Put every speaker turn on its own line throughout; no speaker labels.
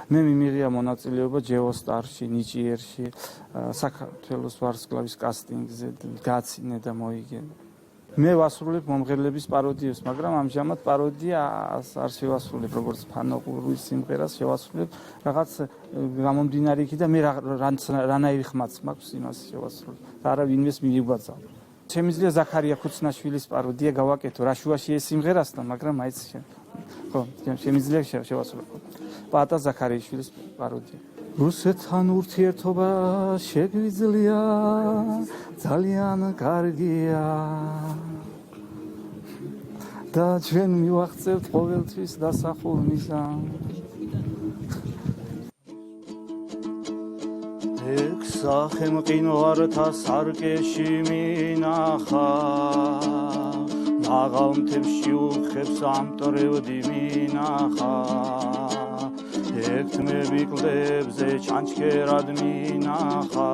მე მიმიღია მონაწილეობა ჯეოსტარში, ნიჭიერში, საქართველოს ვარსკვლავის კასტინგზე, გაცინე და მოიგე. მე ვასრულებ მომღერლების პაროდიებს, მაგრამ ამჟამად პაროდია არ შევასრულებ, როგორც ფანოყურის სიმღერას შევასრულებ რაღაც გამომდინარე იქით და მე რანაირი ხმაც მაქვს იმას შევასრულებ. და არა ვინმეს მიგვაძალ. შემიძლია ზაქარია ქუცნაშვილის პაროდია გავაკეთო რაშუაში ეს სიმღერასთან, მაგრამ მაინც ხო, შემიძლია შევასრულებ. პატა ზაქარიაშვილის პაროდია. რუსეთთან ურთიერთობა შეგვიძლია ძალიან კარგია და ჩვენ მივახცევთ ყოველთვის დასახულ მიზანს. ეგ სახელმყინვართა სარკეში მინახა მაღალმთებში უხებს ამტრევდი მინახა ერთმები კლებზე ჩანჩქერად მინახა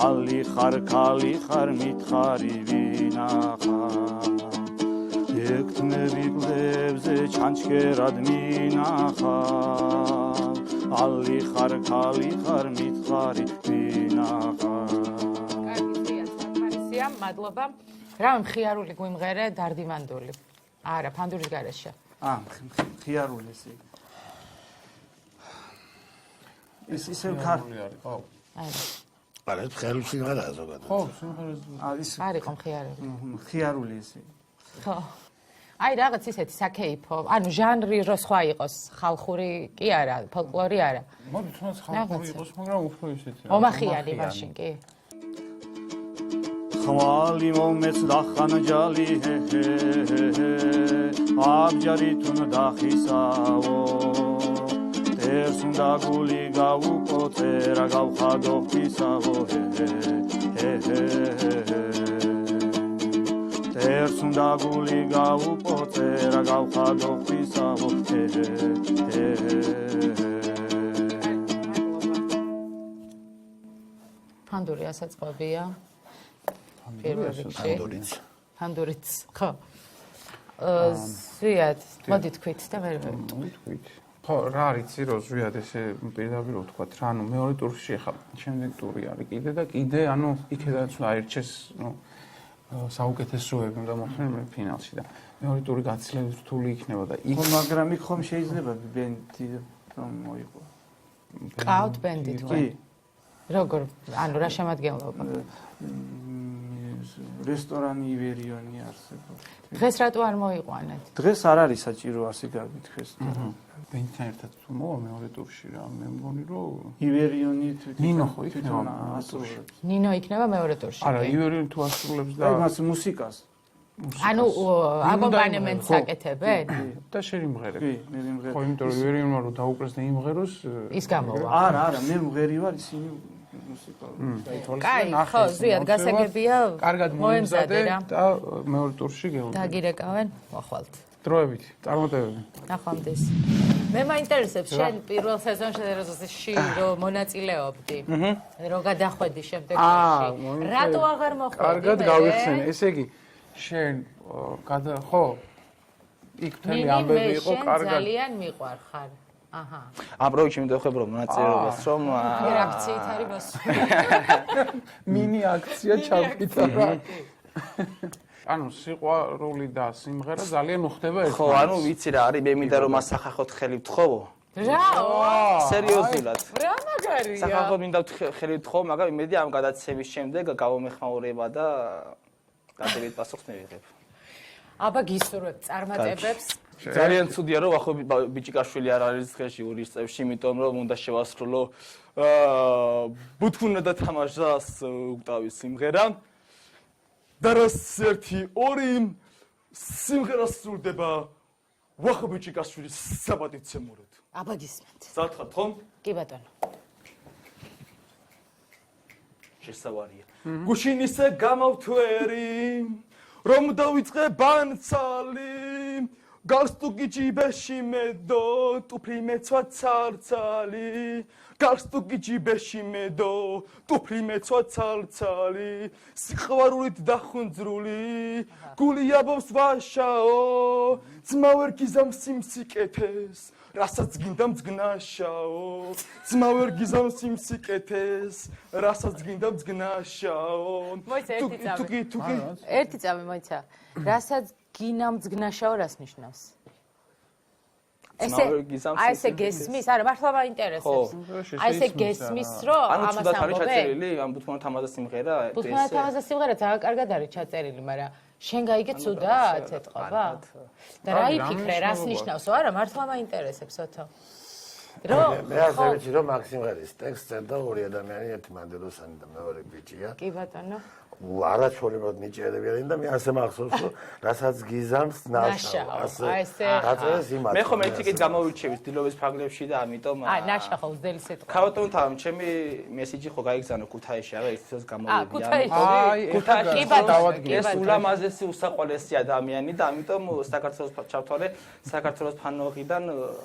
ალი ხარ ქალი ხარ მითხარი ვინახა ერთმები კლებზე ჩანჩქერად მინახა ალი ხარ ქალი ხარ მითხარი ვინახა
კარგია მადლობა რა მხიარული გვიმღერე დარდიმანდული არა ფანდურის გარეშე
მხიარული ესე ის ისევ ქარული არის, ხო?
არა, მხიარული სიმღერაა ზოგადად.
ხო, სიმღერას
არის მხიარული.
მხიარული ესე.
ხო. აი რაღაც ისეთი საკეიფო, ანუ ჟანრი რო სხვა იყოს, ხალხური კი არა, ფოლკლორი არა.
მოდი თუნდაც ხალხური იყოს, მაგრამ უფრო ისეთი.
ომახიანი მაშინ კი.
ხვალი მომეცდა ხანჯალი აბჯარი თუნ დახისავო ეს უნდა გული გავუყოწე რა გავხადო ხისავო ეს უნდა გული გავუყოწე რა გავხადო ხისავო
ფანდური ასაწყობია ფანდურიც ხო ზვიად მოდი თქვით და მე
თქვით ხო რა არიცი რო ზვიად ესე პირდაპირ ვთქვათ რა ანუ მეორე ტურში ხა შემდეგ ტური არის კიდე და კიდე ანუ იქედაც აირჩეს ნუ საუკეთესოები უნდა მოხდნენ მე ფინალში და მეორე ტური გაცილებით რთული იქნება და იქ
მაგრამ იქ ხომ შეიძლება ბენდი რომ მოიყო
ყავთ ბენდი თქვენ როგორ ანუ რა შემადგენლობა
რესტორანი ივერიონი არსებობს.
დღეს რატო არ მოიყვანეთ?
დღეს არ არის საჭირო ასე გაგითხრეს.
ბენდთან ერთად თუ მოვა მეორე ტურში რა, მე მგონი რომ
ივერიონი
ნინო ხო იქნება
ასრულებს.
ნინო იქნება მეორე ტურში.
არა, ივერიონი თუ ასრულებს და
იმას მუსიკას.
ანუ აკომპანემენტს აკეთებენ?
და შეიმღერებ.
კი, მე ვიმღერებ.
ხო, იმიტომ რომ ივერიონმა რომ დაუკრეს და იმღეროს
ის გამოვა.
არა, მე მღერი ვარ ისინი
კაი, ხო, ზვიად გასაგებია.
კარგად მოემზადე და მეორე ტურში გეუბნები.
დაგირეკავენ, მოხვალთ.
დროებით, წარმატებები.
ნახვამდის. მე მაინტერესებს შენ პირველ სეზონში როდესაც რომ მონაწილეობდი. რომ გადახვედი შემდეგ ტურში. რატო აღარ მოხვედი?
კარგად გავიხსენე. ესე იგი, შენ ხო იქ მთელი ამბები იყო კარგად.
ძალიან მიყვარხარ. აჰა.
ამ პროექტში მივხვდები რომ მონაწილეობას რომ
აქციით არის მოსული.
მინი აქცია ჩავკითხა. ანუ სიყვარული და სიმღერა ძალიან უხდება ერთმანეთს.
ხო, ანუ ვიცი რა არის, მე მინდა რომ მას სახახოთ ხელი ვთხოვო.
რა?
სერიოზულად.
რა მაგარია?
სახახოთ მინდა ხელი ვთხოვო, მაგრამ იმედი ამ გადაცემის შემდეგ გავამეხმაურება და გადავიდ პასუხს მივიღებ.
აბა გისურვებ წარმატებებს.
ძალიან ცუდია რომ ახო ბიჭიკაშვილი არ არის დღეში ურის წევში, იმიტომ რომ უნდა შევასრულო ბუთქუნა და თამაშას უკტავის სიმღერა. და რას 1-2 სიმღერა სრულდება ვახო ბიჭიკაშვილის საპატიცემურით.
აბა გისმენთ.
სათხარ ხომ?
კი ბატონო.
შესავარია. გუშინისე გამავთვერი რომ დავიწყე ბანცალი
Galstuki ջիբեში մեդո տուփի մեծված ցարցալի Galstuki ջիբեში մեդո տուփի մեծված ցարցալի Սիխվարուլիտ դախունձրուլի Գուլիաբոս վաշաո Ծմավեր գիզամ սիմսիկեթես Rasac gindam zgnashao Ծմավեր գիզամ սիմսիկեթես Rasac gindam zgnashao Տուկի
ერთი წამი მოიცა რასაც გინამ ზგნაშაო რას ნიშნავს ესე გესმის არა მართლა მაინტერესებს აი ესე გესმის რომ
ანუ
ამას
თუნდაც არის
ამბობენ
ჩაწერილი ამ ბუთმან თამაზა სიმღერა
ბუთმან თამაზა სიმღერა ძალიან კარგად არის ჩაწერილი მაგრამ შენ გაიგე ცუდად ეთყობა და რა იფიქრე რას ნიშნავს არა მართლა მაინტერესებს ოთო
მე ასე ვიცი რომ მაგ სიმღერის ტექსტზე და ორი ადამიანი ერთი მანდელოსანი და მეორე ბიჭია
კი ბატონო
არაჩვეულებრივად ნიჭიერები არიან და მე ასე მახსოვს რომ რასაც გიზამს ნაშაო ასე დაწერეს იმათ
მე ხომ ერთი კი გამოვირჩევი დილობის ფაგლებში და ამიტომ
აი ნაშახო უძელი სიტყვა
ქავატონთან ჩემი მესიჯი ხო გაიგზავნო ქუთაისში არა ის გამოვიდიან
ქუთაისში
ეს ულამაზესი უსაყვალესი ადამიანი და ამიტომ საქართველოს ჩავთვალე საქართველოს ფანოღიდან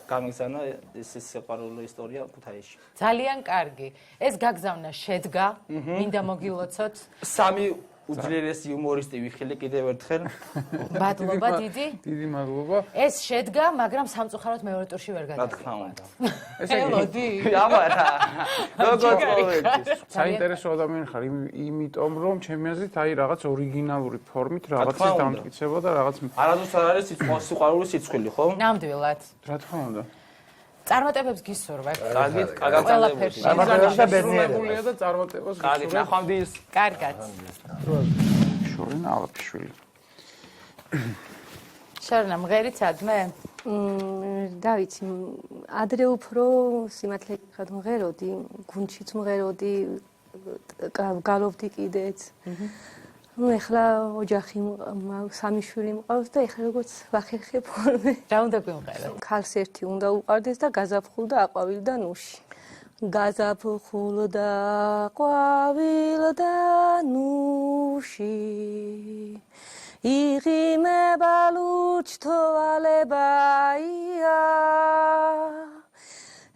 გამიგზავნა ეს სიყვარული ისტორია ქუთაისში
ძალიან კარგი ეს გაგზავნა შედგა მინდა მოგილოცოთ
სამი უძლიერესი იუმორისტი ვიხილე კიდევ ერთხელ.
მადლობა დიდი.
დიდი მადლობა.
ეს შედგა, მაგრამ სამწუხაროდ მეორე ტურში ვერ გადავიდა.
რა თქმა უნდა.
ელოდი.
აბარა. გოგო.
საინტერესო ადამიანი ხარ, იმიტომ რომ ჩემი აზრით აი რაღაც ორიგინალური ფორმით რაღაცის დამტკიცება და რაღაც
არასდროს არ არის სიყვარული სიცხვილი, ხო?
ნამდვილად.
რა თქმა უნდა.
წარმატებებს გისურვებ.
კარგით, კაგაცანებული.
და ბედნიერებია
და წარმატებას გისურვებ.
კარგით, ნახვამდის.
კარგად.
შორენა ალაფიშვილი.
შორენა მღერიცადმე?
დავიცი, ადრე უფრო სიმართლე გითხრათ მღეროდი, გუნდშიც მღეროდი, გალობდი კიდეც. ეხლა ოჯახი სამი შვილი მყავს და ეხლა როგორც ვახერხებ ხოლმე.
რა უნდა გვიმღერო?
ქალს ერთი უნდა უყარდეს და გაზაფხულდა აყვავილდა ნუში. გაზაფხულდა აყვავილდა ნუში. იღიმება ლუჩთოვალებაია.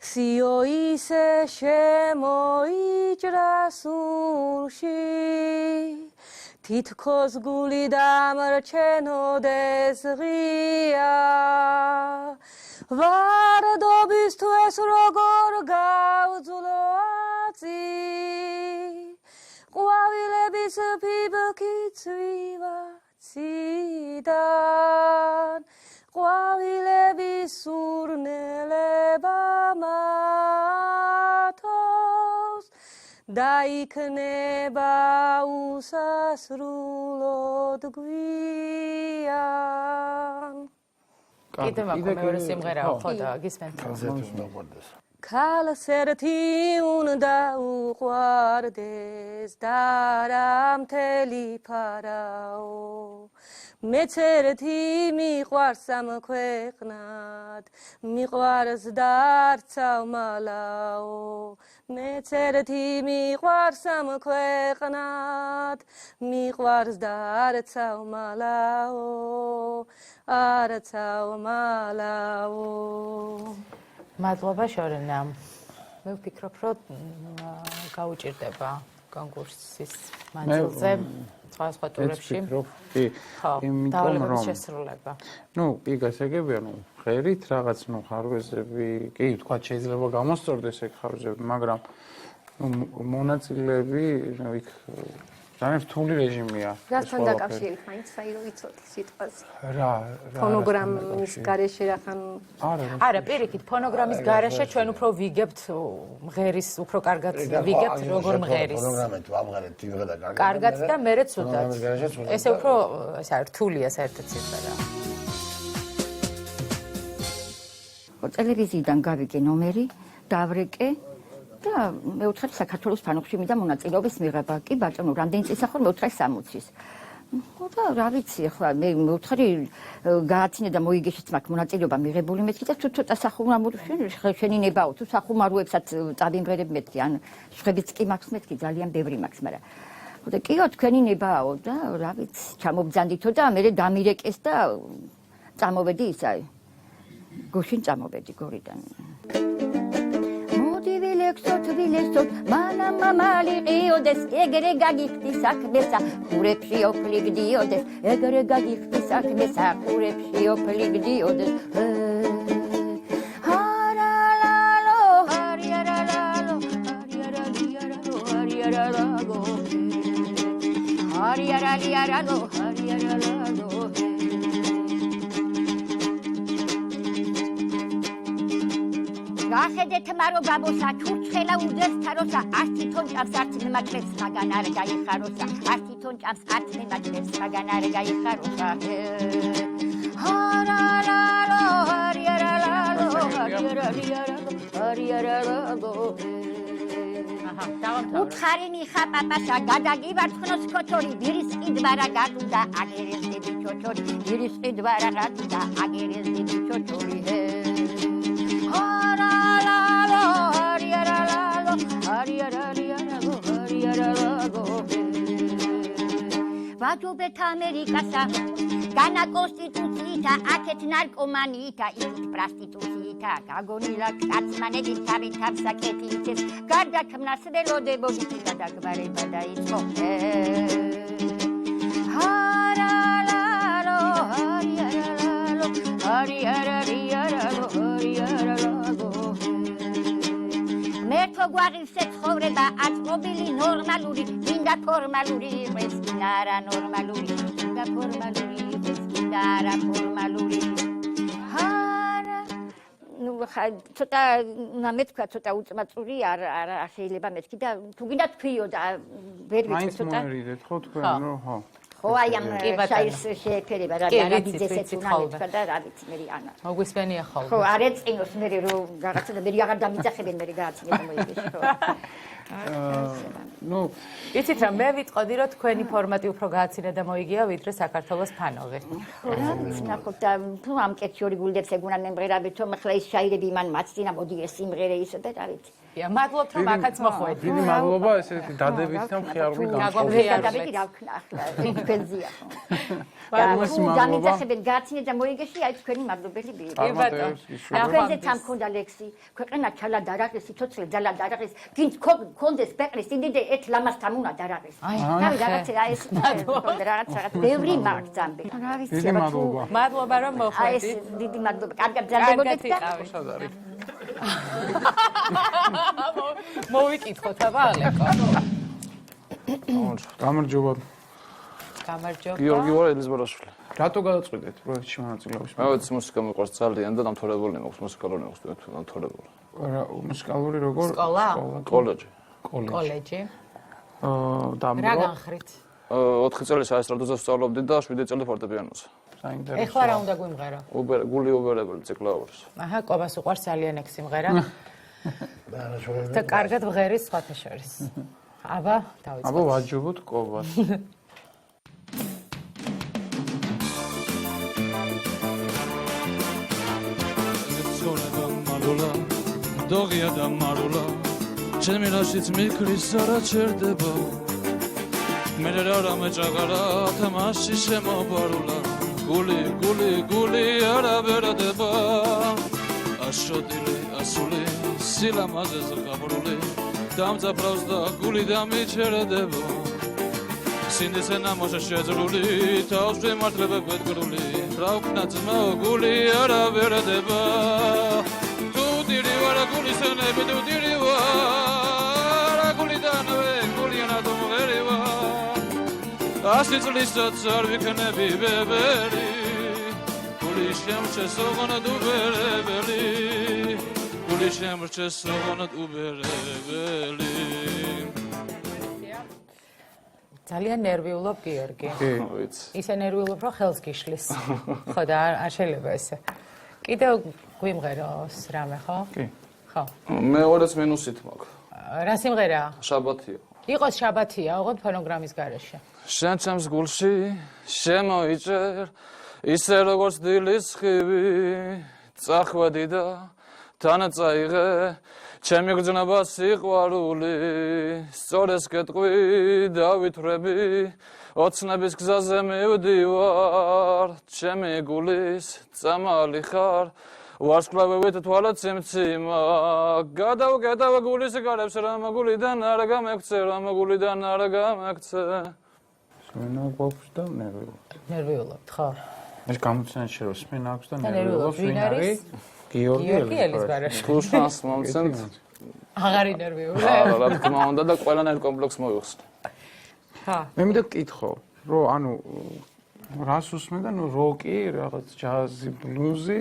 სიო ისე შემოიჭრა სულში. თითქოს გული დამრჩენოდეს ღია ვარდობისთვის როგორ გავძლო აწი ყვავილების ფიბკი წვივა ციდან ყვავილების სურნელება მათოს დაიქნება უსასრულოდ გვიან.
კიდევ მაქვს მეორე სიმღერაო, ხო და გისმენთ.
ქალს ერთი უნდა უყვარდეს და რა მთელი ფარაო. მეც ერთი მიყვარს ამ ქვეყნად, მიყვარს დარცავ მალაო. მეც ერთი მიყვარს ამ ქვეყნად, მიყვარს დარცავ მალაო. არცავ მალაო.
მადლობა შორენა. მე ვფიქრობ, რომ გაუჭირდება კონკურსის მანძილზე. სხვა ტურებში.
იმიტომ რომ
შესრულება.
ნუ კი გასაგებია, ნუ ღერით რაღაც ნუ ხარვეზები, კი თქვა შეიძლება გამოსწორდეს ეგ ხარვეზები, მაგრამ ნუ მონაწილეები იქ ძალიან რთული რეჟიმია.
რასთან დაკავშირებით მაინც საირო ვიცოდი სიტყვაზე.
რა
ფონოგრამის გარეშე რახან
არა, პირიქით, ფონოგრამის გარეშე ჩვენ უფრო ვიგებთ მღერის, უფრო კარგად ვიგებთ როგორ მღერის.
ფონოგრამით ვამღერეთ იმღერა და კარგად.
კარგად და მერე ცუდად. ესე უფრო ესა რთულია საერთოდ სიმღერა.
ტელევიზიიდან გავიგე ნომერი, დავრეკე და მე ვუთხარი საქართველოს ფანოქში მიდა მონაწილეობის მიღება. კი ბატონო, რამდენი წელს ახლა მე ვუთხარი 60-ის. და რა ვიცი, ახლა მე ვუთხარი გააცინე და მოიგეშიც მაქვს მონაწილეობა მიღებული მეთქი და თუ ცოტა სახუმრამო შენი ნებაო, თუ სახუმაროებსაც წავიმღერებ მეთქი, ან შეხებიც კი მაქვს მეთქი, ძალიან ბევრი მაქვს, მაგრამ და კიო თქვენი ნებაო და რა ვიცი, ჩამობძანდითო და მე დამირეკეს და წამოვედი ისა გუშინ წამოვედი გორიდან მოდი ვილექსოთ მანა მამალი ყიოდეს ეგრე გაგიხდი საქმესა ყურებში ოფლი გდიოდეს ეგრე გაგიხდი საქმესა ყურებში ოფლი გდიოდეს გახედეთ მარო ბაბოსა ჩურჩხელა უძებს თაროსა არც თვითონ ჭამს არც მემაჭრებს მაგან არ გაიხაროსა არც თვითონ ჭამს არც მემაჭრებს მაგან არ გაიხაროსა უთხარინი ხაპაპაშა გადაგივარცხნოს კოჩორი ვირის ყიდვარა გაგუდა აგერეზდები ჩოჩორი ვირის ყიდვარა გაგუდა აგერეზდები ჩოჩორი ვაჯობეთ ამერიკასა განა კონსტიტუციითა აქეთ ნარკომანიითა იქით პრასტიტუციითა გაგონილა კაცმანებით თავი თავსა კეთილიცეს გარდა ქმნას ველოდებოდი გადაგვარება დაიწყო მერთო გვაღივსე ცხოვრება აწყობილი ნორმალური მინდა ფორმალური იყოს არა ნორმალური მინდა ფორმალური იყოს არა ფორმალური ну ცოტა მეთქვა ცოტა უწმაწური არ შეიძლება მეთქი და თუ გინდა თქვიო და ვერ ვიცი ცოტა
მაინც მოერიდეთ ხო თქვენ რომ ხო
ხო აი ამ შაის შეფერება რა დიზესეც უნდა მეთქვა და რა ვიცი მე ანა
მოგვისმენია ხოლმე
ხო არ ეწინოს მე რომ რაღაცა და მე აღარ დამიძახებენ მე გააცნია მოიგეს ხო
ну
იცით რა მე ვიტყოდი რომ თქვენი ფორმატი უფრო გააცინე და მოიგია ვიდრე საქართველოს ფანოვი
ხო რა ვიცი ნახოთ და თუ ამ კეთში ორი გულდებს ეგუნა მემღერავით რომ ახლა ის შაირები მან მაცდინა მოდი ეს სიმღერე ისე და რა ვიცი
მადლობთ რომ აქაც მოხვედით
დიდი მადლობა ესეთი დადებით და მხიარული
გამოგიარებით რა ვქნა ახლა ფენზია ხო დამიძახებენ გააცინე და მოიგეში აი თქვენი მადლობელი ბირი თქვენზე თან მქონდა ლექსი ქვეყანა ჩალა დარაღეს სიცოცხლე ძალა დარაღეს გინც კონდეს პეყრის დიდე ერთ ლამასთან უნდა დარაღეს თავი რაღაცა ეს რაღაც ბევრი მაგძამბე რა ვიცი
დიდი მადლობა
მადლობა რომ მოხვედით
აი ეს დიდი მადლობა კარგად ბრძანდებოდეთ და
სად არის
მოვიკითხოთ აბა ალეკო
გამარჯობა
გამარჯობა
გიორგი ვარ ელიზბარაშვილი
რატო გადაწყვეტეთ პროექტში მონაწილეობის
მე ვიცი მუსიკა მიყვარს ძალიან და დამთავრებული მაქვს მუსიკალური ინსტიტუტი დამთავრებული
რა მუსიკალური როგორ
სკოლა
კოლეჯი
კოლეჯი
და
რა განხრით
4 წელი საესტრადოზე ვსწავლობდი და 7 წელი ფორტეპიანოზე
საინტერესო
ეხლა რა უნდა გვიმღერო
გული უბერებელი ციკლაურის
აჰა ყვებას უყვარს ძალიან ეგ სიმღერა და კარგად ვღერის სხვათა შორის აბა დავიწყოთ
აბა ვაჯობოთ ყვებას
დოღია და მარულა ჩემი რაშიც მიქრის არა ჩერდება მე რა მეჭაღარა თამაში შემობარულა გული არა ვერადება აშოდილი ასული სილამაზეზე გაბრული დამძაფრავს და გული დამიჩერდება სინდესენა მოშა შეძრული თავს შემართლება ბედგრული რა ვქნა ძმაო გული არა ვერადება დირი ვარა გულისენები თუ დირი ვარა გულიდანვე გულიანა დომღერივა ასი წლისაც არ ვიქნები ბებერი გული შემრჩეს ოღონდ უბერებელი გული შემრჩეს ოღონდ უბერებელი
ძალიან ნერვიულობ გიორგი
კი ვიცი
ისე ნერვიულობ რომ ხელს გიშლის ხო და არ შეიძლება ესე კიდევ გვიმღეროს რამე ხო?
კი.
ხო.
მეორეც მინუსით მაქვს.
რა სიმღერაა?
შაბათია.
იყოს შაბათია, ოღონდ ფონოგრამის გარეშე.
შენ ჩემს გულში შემოიჭერ ისე როგორც დილის ხივი წახვედი და თან წაიღე ჩემი გრძნობა სიყვარული სწორ ეს კეტყვი დავითვრები ოცნების გზაზე მივდივარ ჩემი გულის წამალი ხარ ვარსკვლავებით თვალად სიმციმა გადავკეტავ გულის გარებს რამ გულიდან არ გამექცე რამ გულიდან არ გამექცე
სმენა გვაქვს და
ნერვიულობთ ხო
ეს გამოცანაში რომ სმენა აქვს და
ნერვიულობთ ვინ არის
გიორგი
ელიზბარაშვილი
გუშანს მომცემთ
აღარ ინერვიულებ
არა რა თქმა უნდა და ყველანაირ კომპლექსს მოიხსნე
ხა
მე მინდა გკითხო რომ ანუ რას უსმენ და ნუ როკი რაღაც ჯაზი ბლუზი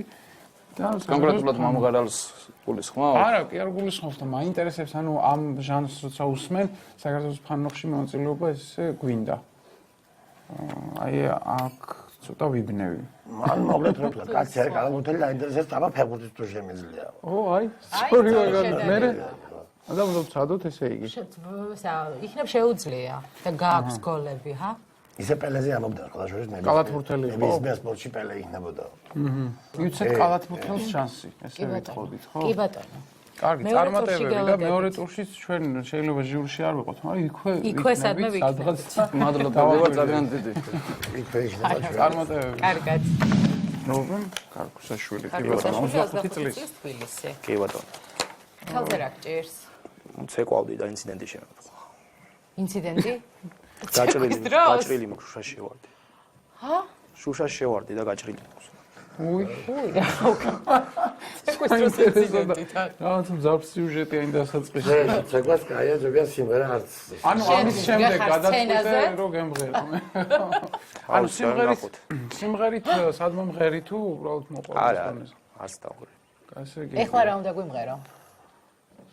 კონკრეტულად მომღერალს გულისხმობ?
არა, კი არ გულისხმობ და მაინტერესებს ანუ ამ ჟანრს როცა უსმენ, საქართველოს ფანოხში მონაწილეობა ესე გვინდა. აი აქ ცოტა ვიბნევი.
მან მოგეთ რომ კაცი არ გამოტელი დაინტერესებს აბა ფეხბურთის თუ შემიძლია.
ო, აი, სწორი ვაგან. მე და უნდა ვცადოთ ესე იგი.
იქნებ შეუძლია და გააქვს გოლები, ჰა?
ისე პელეზე ამობდა ყველა შორის მე.
კალათბურთელი ხო?
მე სპორტში პელე იქნებოდა.
ვიცით კალათბურთელს შანსი, ესე ვიტყოდით, ხო?
კი ბატონო.
კარგი, წარმატებები და მეორე ტურშიც ჩვენ შეიძლება ჟიურში არ ვიყოთ, მაგრამ
იქვე სადმე ვიქნებით.
მადლობა, ძალიან დიდი.
იქვე იქნება ჩვენ.
წარმატებები.
კარგად.
ნოვემ, კარგუსაშვილი, კი ბატონო, 25 წლის.
თბილისი.
კი ბატონო.
თავზე რა გჭირს?
ცეკვავდი და ინციდენტი შემოხდა.
ინციდენტი?
გაჭრილი მაქვს შუშაში შევარდი.
ჰა?
შუშაში შევარდი და გაჭრილი მაქვს.
უი,
რა ცეკვას ინციდენტი თან.
რაღაც მძაფრ სიუჟეტი այն დასაწყისში.
ცეკვას კაია ზოგადად სიმღერა არც.
ანუ ამის შემდეგ გადაწყვეტე რომ გემღერო. ანუ სიმღერით სადმე მღერი თუ უბრალოდ მოყვარს?
არა, არც დავღერი.
ასე იგი.
ეხლა რა უნდა გვიმღერო?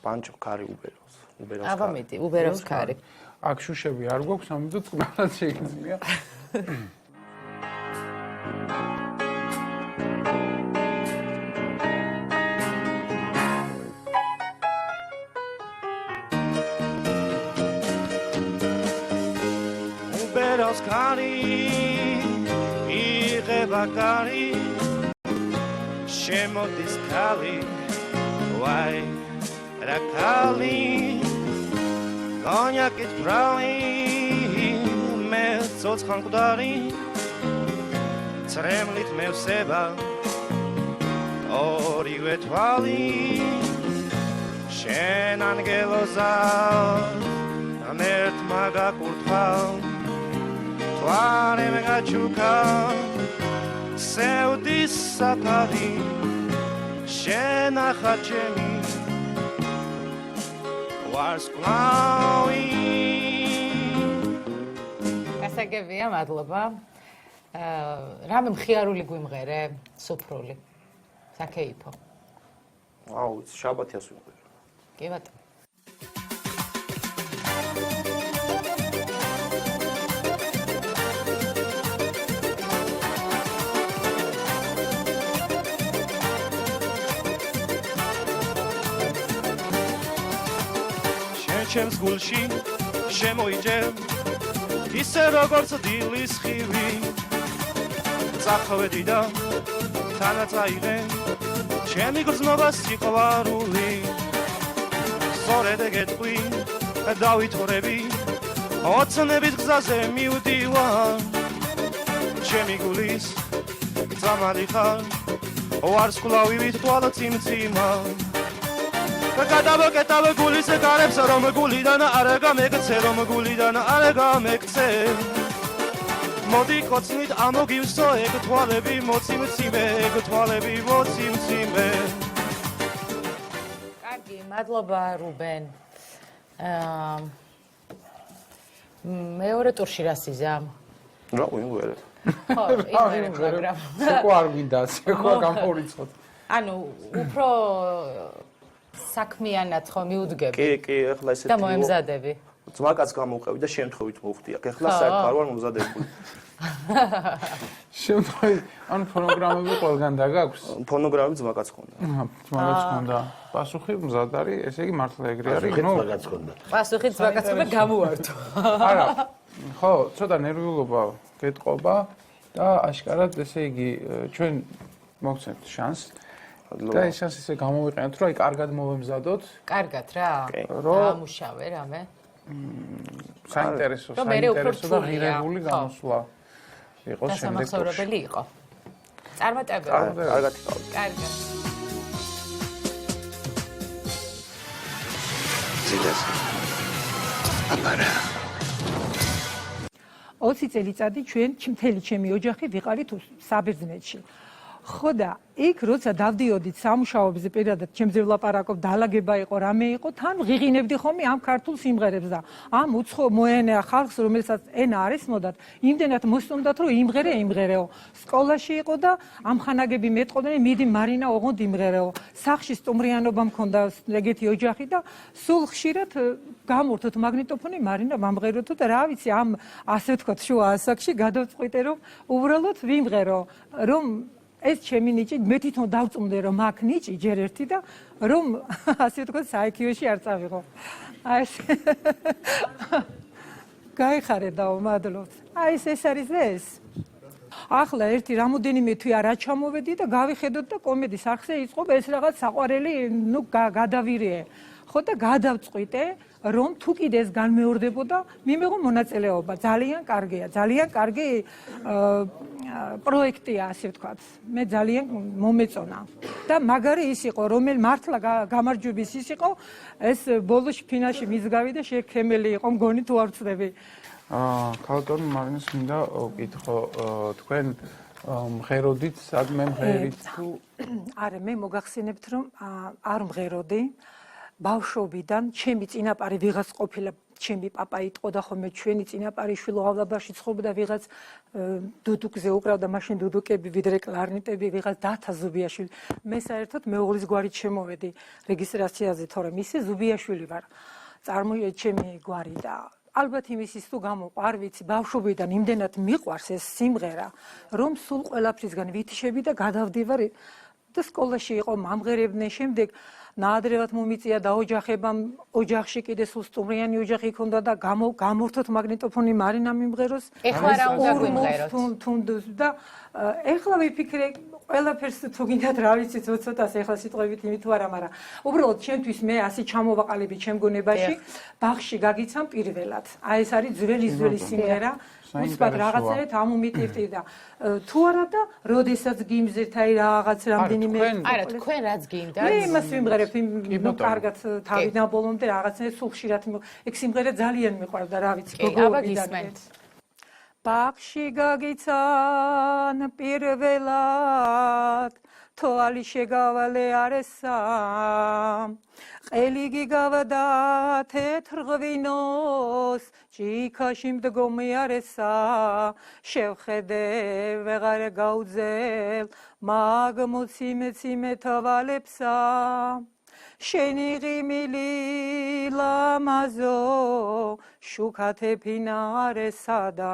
პანჩო კარი უბეროს. უბეროს.
აბა მეტი, უბეროს კარი.
აქ შუშები არ გვაქვს, ამიტომ წყნარად შეიძლება.
უბეროს კარი იღება კარი შემოდის კალი ვაი რა კალი კონიაკით ბრალი მე ცოცხალ მკვდარი წრემლით მევსება ორივე თვალი შენ ანგელოზა ამერტმა გაკურთხა თვარე მე გაჩუქა სევდის საფარი შენ ახარ ჩემი ვარსკვლავი
გასაგებია, მადლობა. რამე მხიარული გვიმღერე, სუფრული. საკეიფო.
აუ, შაბათიას ვიმღერე.
კი ბატონო.
ჩემს გულში შემოიჯერ ისე როგორც დილის ხივი წახვედი და თანაც აიღე ჩემი გრძნობა სიყვარული სწორედ გეტყვი დავითხრები ოცნების გზაზე მივდივარ ჩემი გულის წამალი ხარ ვარსკვლავივით თვალა წიმციმა გადავკეტავ გულის გარებს რომ გულიდან არ გამეკცე რომ გულიდან არ გამეკცე მოდი კოცნით ამოგივსო ეგ თვალები მოციმციმე ეგ თვალები მოციმციმე
კარგი, მადლობა რუბენ. მეორე ტურში რა სიზამ?
რა ვიმღერე?
ხო, იმღერე, მაგრამ
ცეკვა არ გვინდა, ცეკვა გამორიცხოთ.
ანუ უფრო საქმიანად ხო მიუდგები?
კი, ეხლა ესეთი
და მოემზადები.
ძმაკაც გამოვყევი და შემთხვევით მოვხდი აქ. ეხლა საერთოდ არ ვარ მომზადებული.
შემთხვევით, ანუ ფონოგრამები ყველგან დაგაქვს?
ფონოგრამები ძმაკაც ხონდა.
ძმაკაც ხონდა. პასუხი მზად არის, ესე იგი მართლა ეგრე არის,
ნუ ძმაკაც ხონდა.
პასუხი ძმაკაც ხონდა გამოვართო.
არა. ხო, ცოტა ნერვიულობა გეტყობა და აშკარად ესე იგი ჩვენ მოგცემთ შანსს. და ეს შანსი ისე გამოვიყენოთ, რომ აი კარგად მოვემზადოთ.
კარგად რა.
რომ
ამუშავე რამე.
საინტერესო
რომ მე უფრო
და ღირებული გამოსვლა იყო შემდეგ
დასამახსოვრებელი იყო. წარმატებული.
კარგად.
კარგად.
ზედას. აბარა.
20 წელიწადი ჩვენ მთელი ჩემი ოჯახი ვიყავით საბერძნეთში. ხო და იქ როცა დავდიოდით სამუშაოებზე პირადად ჩემზე ვლაპარაკობ დაალაგება იყო რამე იყო თან ვღიღინებდი ხოლმე ამ ქართულ სიმღერებს და ამ უცხო მოენე ხალხს რომელსაც ენა არ ესმოდათ იმდენად მოსწონდათ რომ იმღერეო სკოლაში იყო და ამ ხანაგები მეტყოდნენ მიდი მარინა ოღონდ იმღერეო სახში სტუმრიანობა მქონდა ეგეთი ოჯახი და სულ ხშირად გამორთოთ მაგნიტოფონი მარინა მომღეროთო და რა ვიცი ამ ასე ვთქვათ შუა ასაკში გადავწყვიტე რომ უბრალოდ ვიმღერო რომ ეს ჩემი ნიჭი მე თვითონ დავწუნდე რომ აქ ნიჭი ჯერ ერთი და რომ ასე ვთქვათ საიქიოში არ წავიღო. აი ეს გაიხარებაო მადლობთ. აი ეს არის ეს. ახლა ერთი რამოდენიმე თვე არა ჩამოვედი და გავიხედოთ და კომედის არხზე იწყო ეს რაღაც საყვარელი ნუ გადავირიე. ხო და გადავწყვიტე რომ თუ კიდე ეს განმეორდებოდა მიმეღო მონაწილეობა ძალიან კარგია ძალიან კარგი პროექტია ასე ვთქვათ მე ძალიან მომეწონა და მაგარი ის იყო რომელ მართლა გამარჯვების ის იყო ეს ბოლოს ფინალში მისგავი და შექემელი იყო მგონი თუ არ ვწდები
ქალბატონ მარინეს მინდა ვკითხო თქვენ მღეროდით სადმე მღერით თუ
არა მე მოგახსენებთ რომ არ მღეროდი ბავშვობიდან ჩემი წინაპარი ვიღაც ყოფილა ჩემი პაპა იტყო და ხოლმე ჩვენი წინაპარი შვილობობაში ცხოვრობდა ვიღაც დუდუკზე უკრავდა მაშინ დუდუკები ვიდრე კლარნეტები ვიღაც დათა ზუბიაშვილი მე საერთოდ მეუღლის გვარით შემოვედი რეგისტრაციაზე თორემ ისე ზუბიაშვილი ვარ წარმოიჩემი გვარი და ალბათ იმის ის თუ გამოყარ ვიცი ბავშვობიდან იმდენად მიყვარს ეს სიმღერა რომ სულ ყველაფრისგან ვითიშები და გადავდივარ და სკოლაში იყო მამღერებდნენ შემდეგ ნაადრევად მომიწია და ოჯახებამ ოჯახში კიდე სულ სტუმრიანი ოჯახი ჰქონდა და გამორთოთ მაგნიტოფონი მარინა მიმღეროს
ეხლა რა უნდა გვიმღეროთ
თუნდუს და ეხლა ვიფიქრე ყველაფერს თუ გინდათ რა ვიცი ცოტას ეხლა სიტყვებით იმით თუ არა მაგრამ უბრალოდ ჩემთვის მე ასე ჩამოვაყალიბი ჩემ გონებაში ბაღში გაგიცამ პირველად აი ეს არის ძველი სიმღერა უცბად რაღაცებით ამომიტირდი და თუ არა და როდესაც გიმზეთ აი რაღაც რამდენიმე
არა თქვენ რაც გინდათ
მე იმას ვიმღერებ იმ კარგად თავიდან ბოლომდე რაღაცნაირად სულ ხშირად ეგ სიმღერა ძალიან მიყვარდა რა ვიცი გოგოებიდან ბაღში გაგიცან პირველად თვალი შეგავალე არესა ყელი გიგავდა თეთრ ღვინოს ჭიქაში მდგომი არესა შევხედე ვეღარ გაუძელ მაგ მოციმე თვალებსა შენი ღიმილი ლამაზო შუქათე ფინარესა და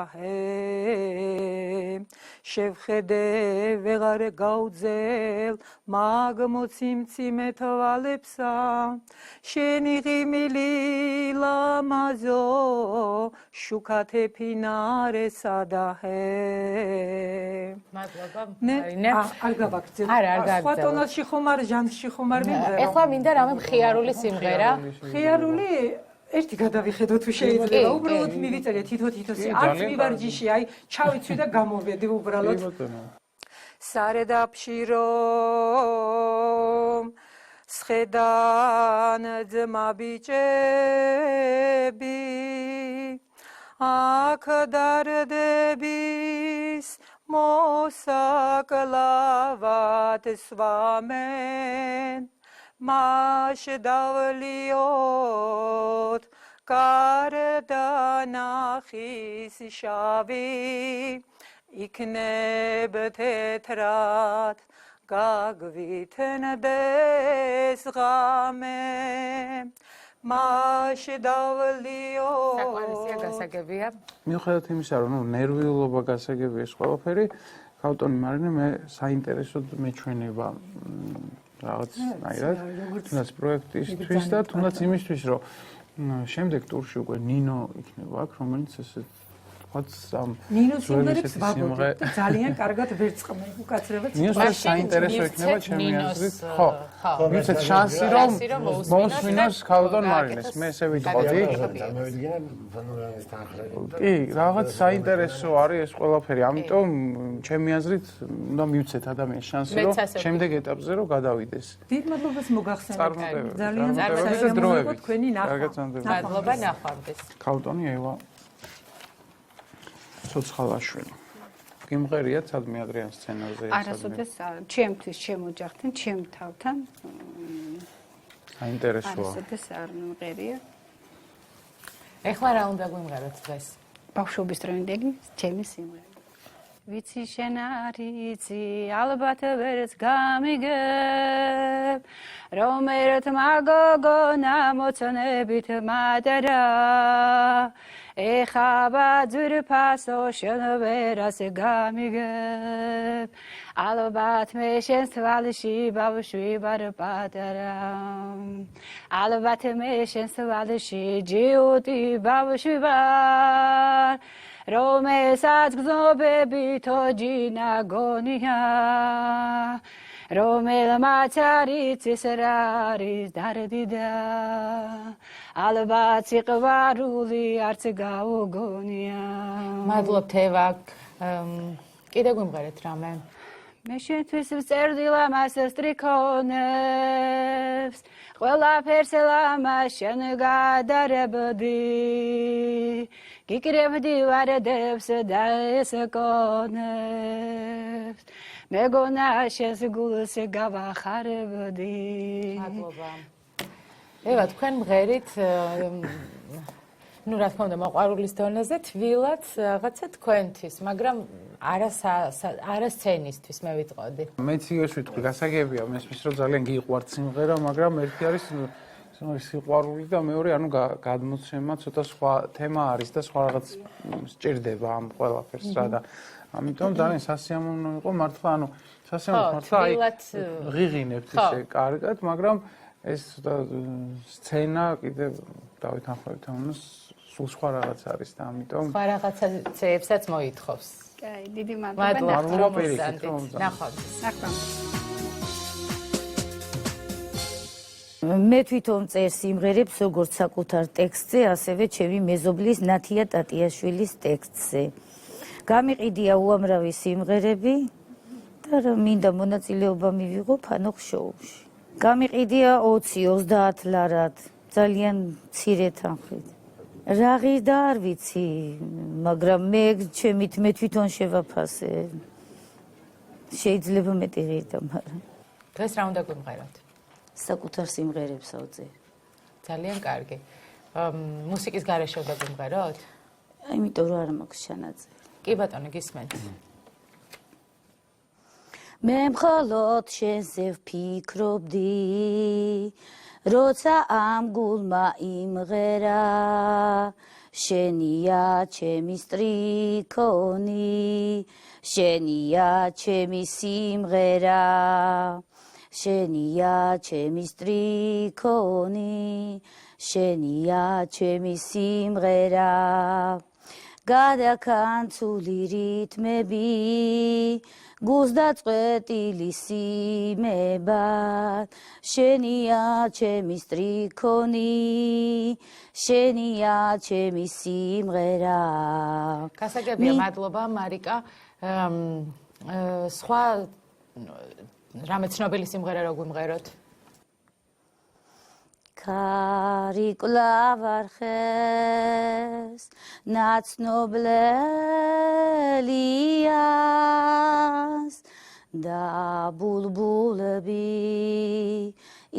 შევხედე ვეღარ გაუძელ მაგ მოციმე თვალებსა შენი ღიმილი ლამაზო შუქათე ფინარესა და
მადლობა
მარინა არ გავაგრძელებ
არა არ გავაგრძელებ
სხვა ტონალში ხომ არ ჟანრში ხომ არ ვიმღერო
ეხლა მინდა რამე მხიარული სიმღერა
მხიარული ერთი გადავიხედო თუ შეიძლება უბრალოდ მივიწერე თითო-თითოსი არც მივარჯიში აი ჩავიცვი და გამოვედი უბრალოდ სარედაფში რომ სხედან ძმა ბიჭები აქ დარდების მოსაკლავად სვამენ მაშ დავლიოთ გარდანახის შავი იქნებ თეთრად გაგვითნდეს ღამე მაშ დავლიოთ
საყვარელია გასაგებია
მიუხედავად იმისა რომ ნერვიულობა გასაგებია ეს ყველაფერი ქალბატონი მარინა მე საინტერესოდ მეჩვენება რაღაცნაირად თუნდაც პროექტისთვის და თუნდაც იმისთვის რომ შემდეგ ტურში უკვე ნინო იქნება აქ რომელიც ესე ვთქვათ, ამ
ნინოს სიმღერებს ვაბოდებ და ძალიან კარგად ვერ წყმე უკაცრებად.
ნინოს საინტერესო იქნება ჩემი აზრით. ხო. მიცეთ შანსი რომ მოусმინოს ქალბატონ მარინეს. მე ესე ვიტყოდი. კი, რაღაც საინტერესო არის ეს ყველაფერი. ამიტომ ჩემი აზრით უნდა მივცეთ ადამიანს შანსი რომ შემდეგ ეტაპზე რომ გადავიდეს.
დიდ მადლობას მოგახსენებთ.
ძალიან
წარმატებულად თქვენი ნახვა.
მადლობა ნახვამდის.
ქალბატონი ევა ცოცხალაშვილი. გიმღერიათ სადმე ადრიან სცენაზე ეს
არასოდეს ჩემთვის შემოჯახდნენ, ჩემ თავთან.
საინტერესოა.
არასოდეს არ მომღერია.
ეხლა რა უნდა გვიმღეროთ დღეს?
ბავშვობის დროინდელი ჩემი სიმღერა. ვიცი შენ არიცი, ალბათ ვერც გამიგებ, რომ ერთმა გოგონა მოცნებით მადარა, ეხაბა ძვირფასო შენ ვერას გამიგებ, ალბათ მე შენს თვალში ბავშვი ვარ პატარა, ალბათ მე შენს თვალში ჯიუტი ბავშვი ვარ, რომელსაც გზნობები თოჯინა გონია, რომელმაც არიცის რა არის დარდი და ალბათ სიყვარული არც გაუგონია.
მადლობთ ევა. კიდე გვიმღერეთ რამე?
მე შენთვის ვწერდი ლამას სტრიქონებს, ყველაფერს ლამას შენ გადარებდი, გიკრებდი ვარდებს და ესკონებს, მეგონა შენს გულს გავახარებდი.
მადლობა. ევა, თქვენ მღერით ну, რა თქმა უნდა, მოყვარულის დონეზე თვილად რაღაცა თქვენთვის, მაგრამ არა სცენისთვის მე ვიტყოდი.
მეც იგივეს ვიტყვი, გასაგებია, მესმის რომ ძალიან გიყვართ სიმღერა, მაგრამ ერთი არის სიყვარული და მეორე, ანუ გადმოცემა ცოტა სხვა თემა არის და სხვა რაღაც სჭირდება ამ ყველაფერს რა და ამიტომ ძალიან სასიამოვნო იყო მართლა, ანუ სასიამოვნო მართლა აი ღიღინებთ ისე კარგად, მაგრამ ეს სცენა კიდე დავითანხმებით ამას სულ სხვა რაღაც არის და ამიტომ
სხვა რაღაცებსაც მოითხოვს.
კაი, დიდი მადლობა.
მადლობა პირიქით.
ნახვამდის.
მე თვითონ წერ სიმღერებს როგორც საკუთარ ტექსტზე, ასევე ჩემი მეზობლის ნათია ტატიაშვილის ტექსტზე. გამიყიდია უამრავი სიმღერები და მინდა მონაწილეობა მივიღო ფანოხ შოუში. გამიყიდია 20-30 ლარად, ძალიან მცირე თანხით. რა არ ვიცი, მაგრამ მე თვითონ შევაფასე. შეიძლება მეტი ღირდა, მაგრამ
დღეს რა უნდა გვიმღეროთ?
საკუთარ სიმღერებს ავწერ.
ძალიან კარგი. მუსიკის გარეშე უნდა გვიმღეროთ?
იმიტომ რომ არ მაქვს ჩანაწერი.
კი ბატონო, გისმენთ.
მე მხოლოდ შენზე ვფიქრობდი, როცა ამ გულმა იმღერა, შენია ჩემი სტრიქონი, შენია ჩემი სიმღერა, შენია ჩემი სტრიქონი, შენია ჩემი სიმღერა. გადაკანცული რითმები, გულს დაწყვეტილი სიმებად, შენია ჩემი სტრიქონი, შენია ჩემი სიმღერა.
გასაგებია, მადლობა მარიკა. სხვა რამე ცნობილი სიმღერა რო გვიმღეროთ?
ქარი კლავ არხეს ნაცნობლელიას და ბულბულები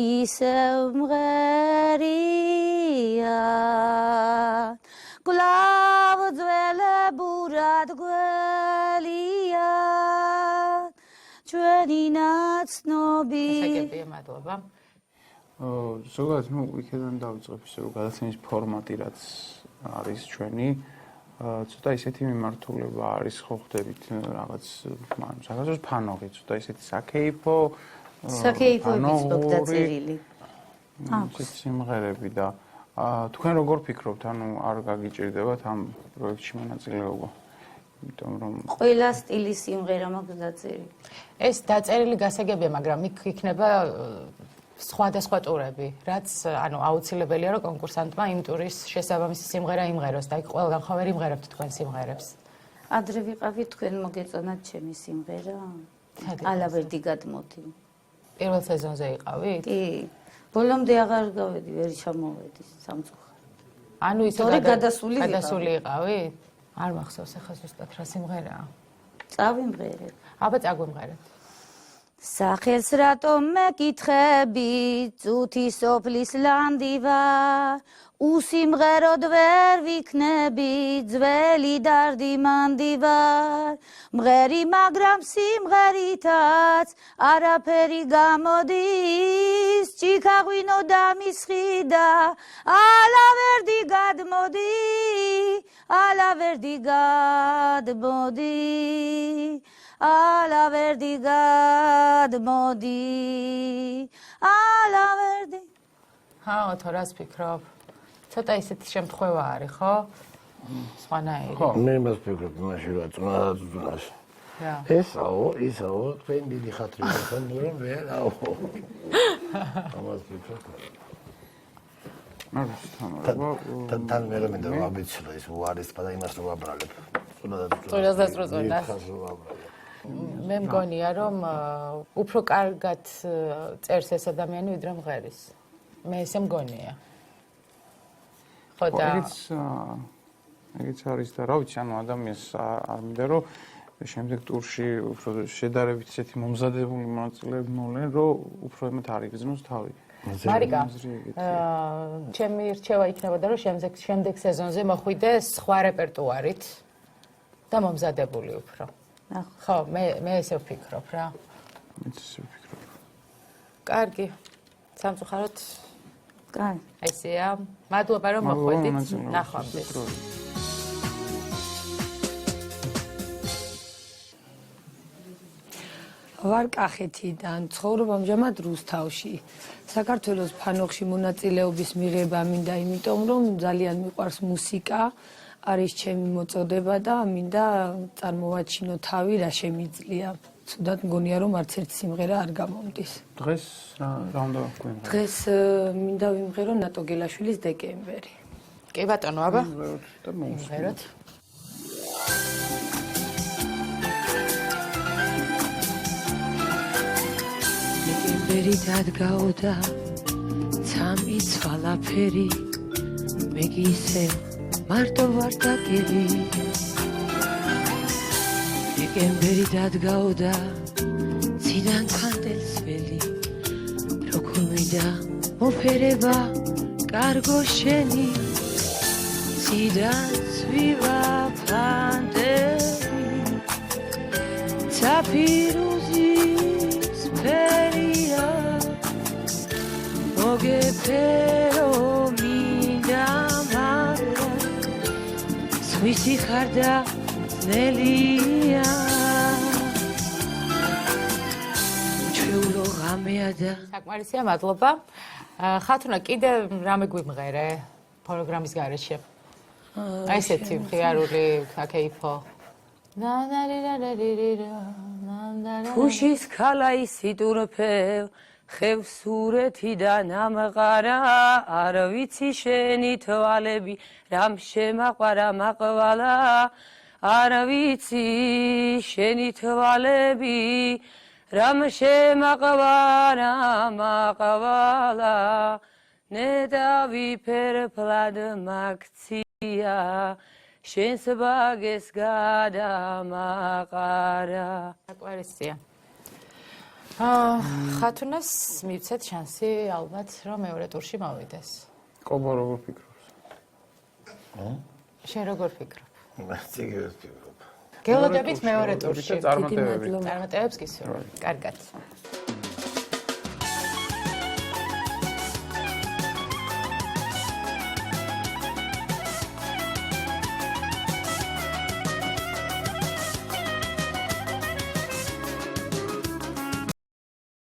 ისევ მღერიან, კლავ ძველებურად გველიან ჩვენი ნაცნობი.
გასაგებია, მადლობა.
ზოგადად იქიდან დავიწყებ ისე რომ გადაცემის ფორმატი რაც არის ჩვენი ცოტა ისეთი მიმართულება არის ხო ხდებით რაღაც საქართველოს ფანოღი ცოტა ისეთი საკეიფო
ის ფლოგ დაწერილი
სიმღერები და თქვენ როგორ ფიქრობთ, ანუ არ გაგიჭირდებათ ამ პროექტში მონაწილეობა? იმიტომ რომ
ყველა სტილის სიმღერა მაქვს დაწერილი.
ეს დაწერილი გასაგებია, მაგრამ იქ იქნება სხვადასხვა ტურები, რაც ანუ აუცილებელია, რომ კონკურსანტმა იმ ტურის შესაბამისი სიმღერა იმღეროს და იქ ყველგან ხო ვერ იმღერებთ თქვენ სიმღერებს.
ადრე ვიყავით თქვენ მოგეწონათ ჩემი სიმღერა? ალავერდი გადმოდი.
პირველ სეზონზე იყავით?
კი. ბოლომდე აღარ გავედი, ვერ ჩამოვედი სამწუხაროდ.
ანუ ისე გადასული იყავით? არ მახსოვს ახლა ზუსტად რა სიმღერაა.
წავიმღერებ.
აბა წაგვიმღერეთ.
სახელს რატომ მეკითხები, წუთი სოფლის ლანდი ვარ, უსიმღეროდ ვერ ვიქნები, ძველი დარდი მანდი ვარ, მღერი მაგრამ სიმღერითაც არაფერი გამოდის, ჭიქაღვინო დამისხიდა, ალავერდი გადმოდი, ალავერდი გადმოდი. ალავერდი გადმოდი, ალავერდი.
ხო, რას ფიქრობ? ცოტა ისეთი შემთხვევა არის, ხო? სხვანაირი.
მე იმას ფიქრობ, იმაში რა წუნას. ესაო, ისაო, თქვენ დიდი ხათრი გქონდ, რომ ვერაო. ამას ფიქრობ. თან მე რომ და ვაბიცილო ის უარის პადა იმას რომ ვაბრალებ.
მე მგონია, რომ უფრო კარგად წერს ეს ადამიანი, ვიდრე მღერის. მე ესე მგონია. ხო და
ეგეც არის და რა ვიცი, ანუ ადამიანს არ მინდა რომ შემდეგ ტურში უფრო შედარებით ისეთი მომზადებული მონაწილეები მოვლენ, რომ უფრო ემეთ არ იგრძნოს თავი.
მარიკა, ჩემი რჩევა იქნებოდა, რომ შემდეგ სეზონზე მოხვიდე სხვა რეპერტუარით და მომზადებული უფრო. ხო, მე ესე ვფიქრობ რა.
მეც ესე ვფიქრობ.
კარგი. სამწუხაროდ.
კაი.
ესეა. მადლობა რომ მოხვედით. ნახვამდის.
ვარ კახეთიდან, ცხოვრობ ამჟამად რუსთავში. საქართველოს ფანოხში მონაწილეობის მიღება მინდა, იმიტომ რომ ძალიან მიყვარს მუსიკა, არის ჩემი მოწოდება და მინდა წარმოვაჩინო თავი, რა შემიძლია. ცუდად მგონია რომ არც ერთი სიმღერა არ გამომდის.
დღეს რა უნდა გვიმღერო?
დღეს მინდა ვიმღერო ნატო გელაშვილის დეკემბერი.
კი ბატონო, აბა.
და მომღეროთ.
დეკემბერი დადგაოდა, ცამი ცვალაფერი, მე კი ისე მარტო ვარ დაგები. დეკემბერი დადგაოდა, ციდან კანდელს ველი, როგორ მინდა მოფერება კარგო შენი, ციდან ცვივა ფანტები, ცაფირუზის ფერია, მოგეფერო მინდა მაგრამ სხვისი ხარ და ნელია ჩვეულო ღამეა და
საკმარისია, მადლობა. ხათუნა, კიდე რამე გვიმღერე პროგრამის გარეშე? აი ესეთი მხიარული კეიფო.
ფუშის ქალაი სიტურფევ ხევსურეთიდან ამყარა, არ ვიცი შენი თვალები რამ შემაყვარა მაყვალა, არ ვიცი შენი თვალები რამ შემაყვარა მაყვალა, ნედავი ფერფლად მაქცია, შენს ბაგეს გადამაყარა.
საკმარისია. ხათუნას მივცეთ შანსი ალბათ რომ მეორე ტურში მოვიდეს.
კობა როგორ ფიქრობს?
შენ როგორ ფიქრობ?
მართლა ვფიქრობ.
გელოდებით მეორე ტურში.
წარმატებებს
გისურვებთ. კარგად.